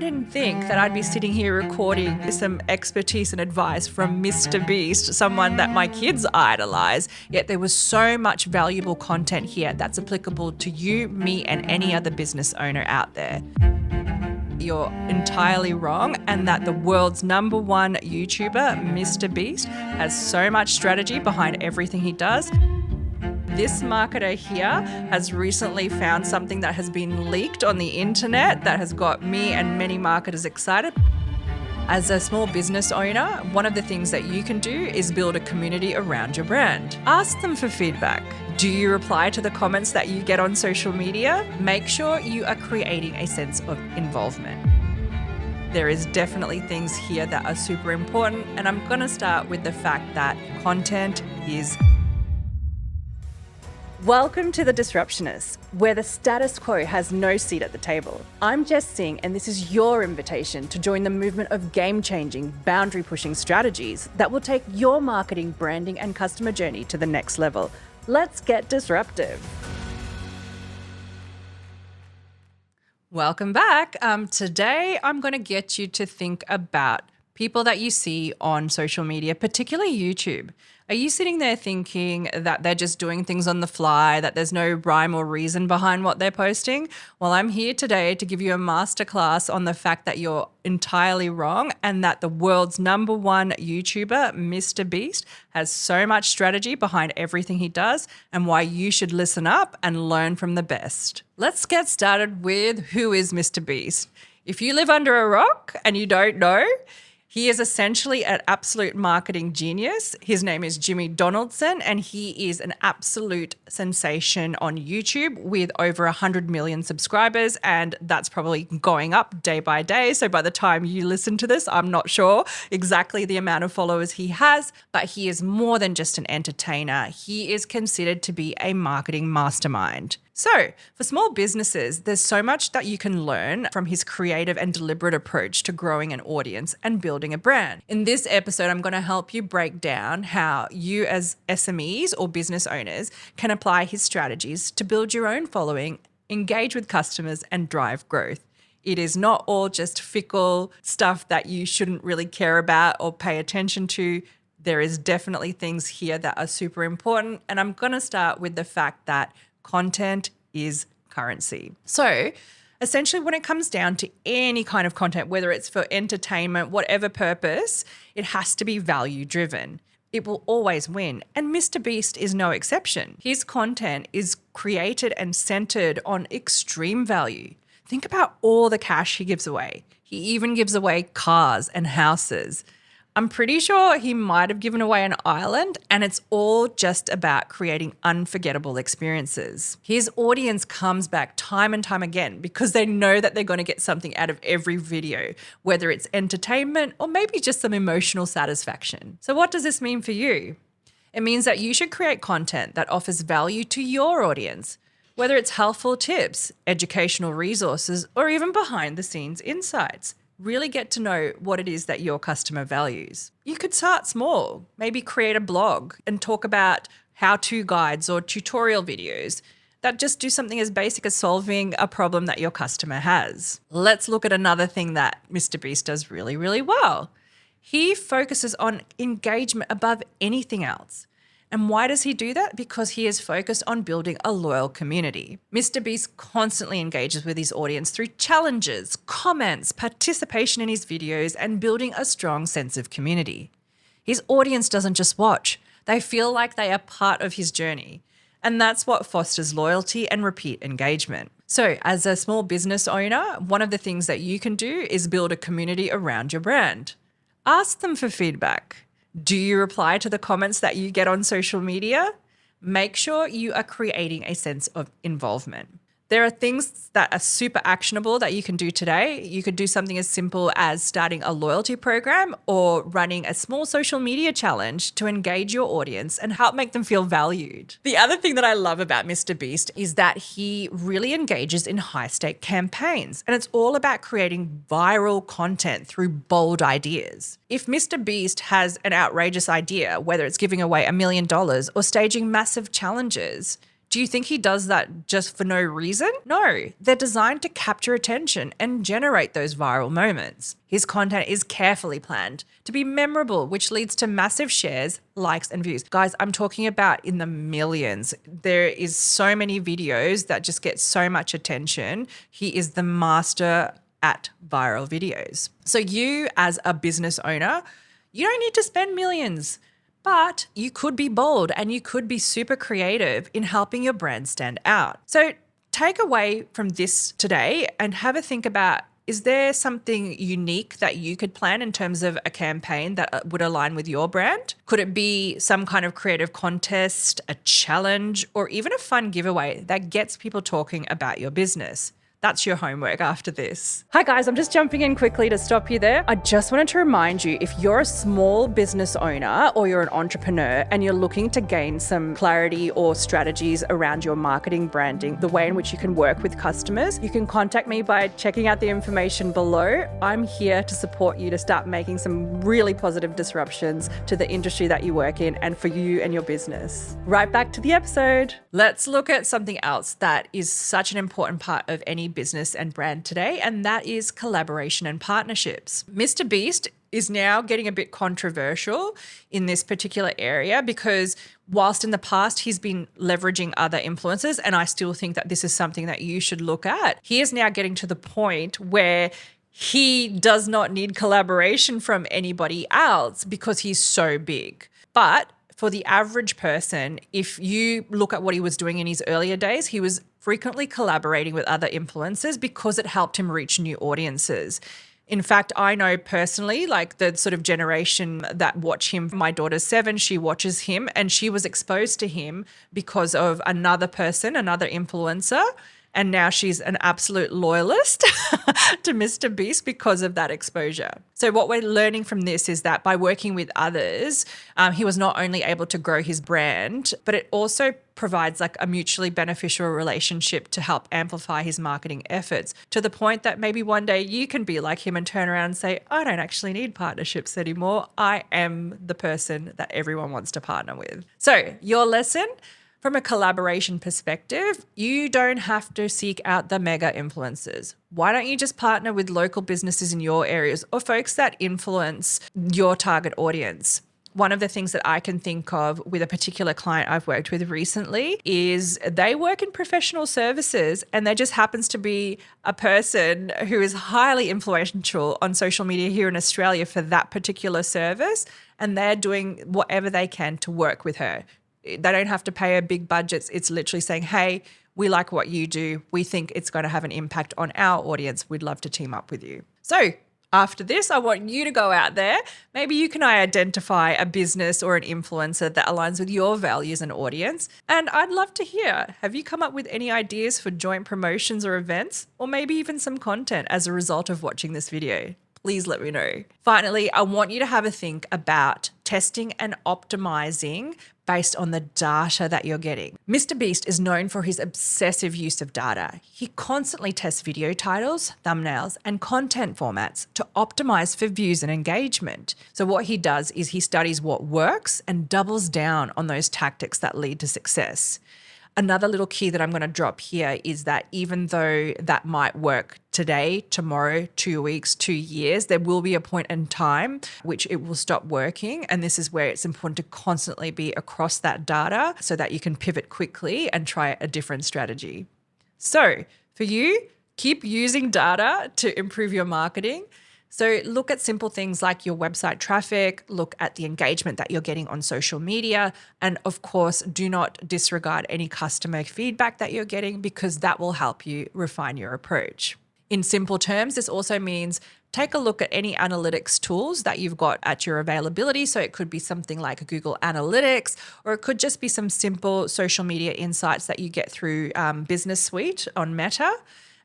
didn't think that I'd be sitting here recording some expertise and advice from Mr. Beast, someone that my kids idolize, yet there was so much valuable content here that's applicable to you, me, and any other business owner out there. You're entirely wrong, and that the world's number one YouTuber, Mr. Beast, has so much strategy behind everything he does. This marketer here has recently found something that has been leaked on the internet that has got me and many marketers excited. As a small business owner, one of the things that you can do is build a community around your brand. Ask them for feedback. Do you reply to the comments that you get on social media? Make sure you are creating a sense of involvement. There is definitely things here that are super important, and I'm going to start with the fact that content is. Welcome to the Disruptionist, where the status quo has no seat at the table. I'm Jess Singh, and this is your invitation to join the movement of game-changing, boundary-pushing strategies that will take your marketing, branding, and customer journey to the next level. Let's get disruptive. Welcome back. Today, I'm going to get you to think about people that you see on social media, particularly YouTube. Are you sitting there thinking that they're just doing things on the fly, that there's no rhyme or reason behind what they're posting? Well, I'm here today to give you a masterclass on the fact that you're entirely wrong, and that the world's number one YouTuber, Mr. Beast, has so much strategy behind everything he does, and why you should listen up and learn from the best. Let's get started with who is Mr. Beast. If you live under a rock and you don't know, he is essentially an absolute marketing genius. His name is Jimmy Donaldson, and he is an absolute sensation on YouTube with over 100 million subscribers, and that's probably going up day by day. So by the time you listen to this, I'm not sure exactly the amount of followers he has, but he is more than just an entertainer. He is considered to be a marketing mastermind. So for small businesses, there's so much that you can learn from his creative and deliberate approach to growing an audience and building a brand. In this episode, I'm going to help you break down how you as SMEs or business owners can apply his strategies to build your own following, engage with customers, and drive growth. It is not all just fickle stuff that you shouldn't really care about or pay attention to. There is definitely things here that are super important. And I'm going to start with the fact that content is currency. So essentially, when it comes down to any kind of content, whether it's for entertainment, whatever purpose, it has to be value driven. It will always win. And Mr. Beast is no exception. His content is created and centered on extreme value. Think about all the cash he gives away. He even gives away cars and houses. I'm pretty sure he might have given away an island, and it's all just about creating unforgettable experiences. His audience comes back time and time again because they know that they're going to get something out of every video, whether it's entertainment or maybe just some emotional satisfaction. So what does this mean for you? It means that you should create content that offers value to your audience, whether it's helpful tips, educational resources, or even behind the scenes insights. Really get to know what it is that your customer values. You could start small, maybe create a blog and talk about how-to guides or tutorial videos that just do something as basic as solving a problem that your customer has. Let's look at another thing that Mr. Beast does really, really well. He focuses on engagement above anything else. And why does he do that? Because he is focused on building a loyal community. Mr. Beast constantly engages with his audience through challenges, comments, participation in his videos, and building a strong sense of community. His audience doesn't just watch, they feel like they are part of his journey. And that's what fosters loyalty and repeat engagement. So as a small business owner, one of the things that you can do is build a community around your brand. Ask them for feedback. Do you reply to the comments that you get on social media? Make sure you are creating a sense of involvement. There are things that are super actionable that you can do today. You could do something as simple as starting a loyalty program or running a small social media challenge to engage your audience and help make them feel valued. The other thing that I love about Mr. Beast is that he really engages in high-stake campaigns, and it's all about creating viral content through bold ideas. If Mr. Beast has an outrageous idea, whether it's giving away $1 million or staging massive challenges, Do you think he does that just for no reason? No, they're designed to capture attention and generate those viral moments. His content is carefully planned to be memorable, which leads to massive shares, likes, and views. Guys, I'm talking about in the millions. There is so many videos that just get so much attention. He is the master at viral videos. So you as a business owner, you don't need to spend millions. But you could be bold and you could be super creative in helping your brand stand out. So take away from this today and have a think about, is there something unique that you could plan in terms of a campaign that would align with your brand? Could it be some kind of creative contest, a challenge, or even a fun giveaway that gets people talking about your business? That's your homework after this. Hi guys, I'm just jumping in quickly to stop you there. I just wanted to remind you, if you're a small business owner or you're an entrepreneur and you're looking to gain some clarity or strategies around your marketing, branding, the way in which you can work with customers, you can contact me by checking out the information below. I'm here to support you to start making some really positive disruptions to the industry that you work in and for you and your business. Right back to the episode. Let's look at something else that is such an important part of any business and brand today, and that is collaboration and partnerships. Mr. Beast is now getting a bit controversial in this particular area because whilst in the past he's been leveraging other influencers, and I still think that this is something that you should look at, he is now getting to the point where he does not need collaboration from anybody else because he's so big. But for the average person, if you look at what he was doing in his earlier days, he was frequently collaborating with other influencers because it helped him reach new audiences. In fact, I know personally, like the sort of generation that watch him, my daughter's 7, she watches him and she was exposed to him because of another person, another influencer. And now she's an absolute loyalist to Mr. Beast because of that exposure. So what we're learning from this is that by working with others, he was not only able to grow his brand, but it also provides like a mutually beneficial relationship to help amplify his marketing efforts to the point that maybe one day you can be like him and turn around and say, I don't actually need partnerships anymore. I am the person that everyone wants to partner with. So your lesson: from a collaboration perspective, you don't have to seek out the mega influencers. Why don't you just partner with local businesses in your areas or folks that influence your target audience? One of the things that I can think of with a particular client I've worked with recently is they work in professional services and there just happens to be a person who is highly influential on social media here in Australia for that particular service, and they're doing whatever they can to work with her. They don't have to pay her big budgets. It's literally saying, hey, we like what you do. We think it's going to have an impact on our audience. We'd love to team up with you. So after this, I want you to go out there. Maybe you can identify a business or an influencer that aligns with your values and audience. And I'd love to hear, have you come up with any ideas for joint promotions or events, or maybe even some content as a result of watching this video? Please let me know. Finally, I want you to have a think about testing and optimizing based on the data that you're getting. Mr. Beast is known for his obsessive use of data. He constantly tests video titles, thumbnails, and content formats to optimize for views and engagement. So what he does is he studies what works and doubles down on those tactics that lead to success. Another little key that I'm going to drop here is that even though that might work today, tomorrow, 2 weeks, 2 years, there will be a point in time which it will stop working. And this is where it's important to constantly be across that data so that you can pivot quickly and try a different strategy. So for you, keep using data to improve your marketing. So look at simple things like your website traffic, look at the engagement that you're getting on social media, and of course, do not disregard any customer feedback that you're getting because that will help you refine your approach. In simple terms, this also means take a look at any analytics tools that you've got at your availability. So it could be something like Google Analytics, or it could just be some simple social media insights that you get through Business Suite on Meta,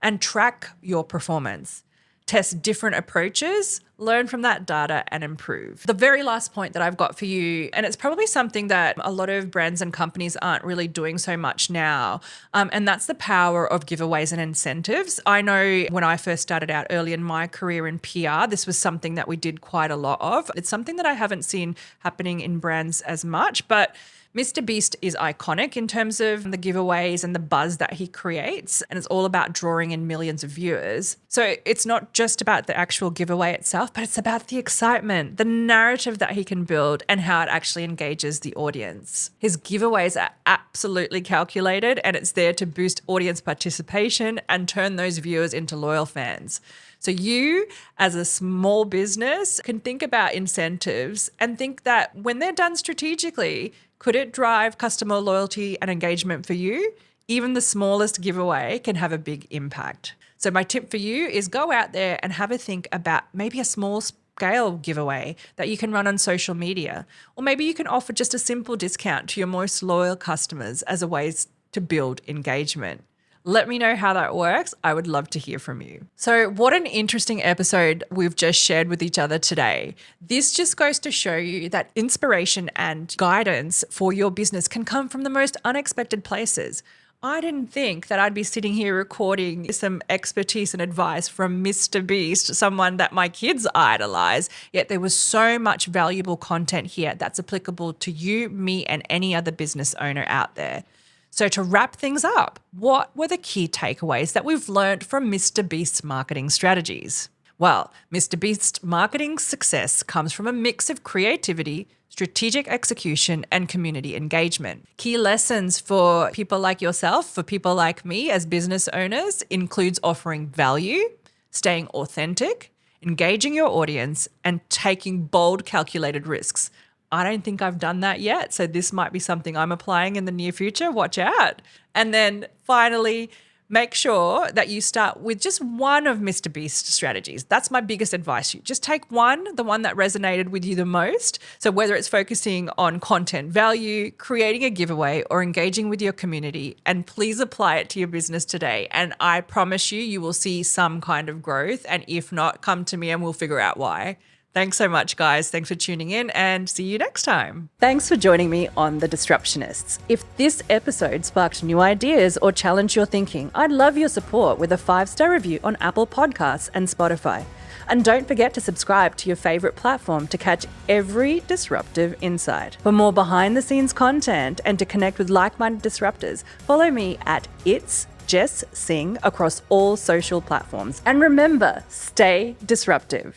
and track your performance. Test different approaches, learn from that data and improve. The very last point that I've got for you, and it's probably something that a lot of brands and companies aren't really doing so much now, and that's the power of giveaways and incentives. I know when I first started out early in my career in PR, this was something that we did quite a lot of. It's something that I haven't seen happening in brands as much, but Mr. Beast is iconic in terms of the giveaways and the buzz that he creates, and it's all about drawing in millions of viewers. So it's not just about the actual giveaway itself, but it's about the excitement, the narrative that he can build, and how it actually engages the audience. His giveaways are absolutely calculated, and it's there to boost audience participation and turn those viewers into loyal fans. So you, as a small business, can think about incentives and think that when they're done strategically, could it drive customer loyalty and engagement for you? Even the smallest giveaway can have a big impact. So my tip for you is go out there and have a think about maybe a small scale giveaway that you can run on social media. Or maybe you can offer just a simple discount to your most loyal customers as a way to build engagement. Let me know how that works. I would love to hear from you. So what an interesting episode we've just shared with each other today. This just goes to show you that inspiration and guidance for your business can come from the most unexpected places. I didn't think that I'd be sitting here recording some expertise and advice from Mr. Beast, someone that my kids idolize, yet there was so much valuable content here that's applicable to you, me, and any other business owner out there. So to wrap things up, what were the key takeaways that we've learned from Mr. Beast's marketing strategies? Well, Mr. Beast's marketing success comes from a mix of creativity, strategic execution, and community engagement. Key lessons for people like yourself, for people like me as business owners, includes offering value, staying authentic, engaging your audience, and taking bold, calculated risks. I don't think I've done that yet, so this might be something I'm applying in the near future. Watch out. And then finally, make sure that you start with just one of Mr. Beast's strategies. That's my biggest advice. You just take one, the one that resonated with you the most. So whether it's focusing on content value, creating a giveaway, or engaging with your community, and please apply it to your business today. And I promise you, you will see some kind of growth. And if not, come to me and we'll figure out why. Thanks so much, guys. Thanks for tuning in and see you next time. Thanks for joining me on The Disruptionists. If this episode sparked new ideas or challenged your thinking, I'd love your support with a 5-star review on Apple Podcasts and Spotify. And don't forget to subscribe to your favorite platform to catch every disruptive insight. For more behind-the-scenes content and to connect with like-minded disruptors, follow me at It's Jess Singh across all social platforms. And remember, stay disruptive.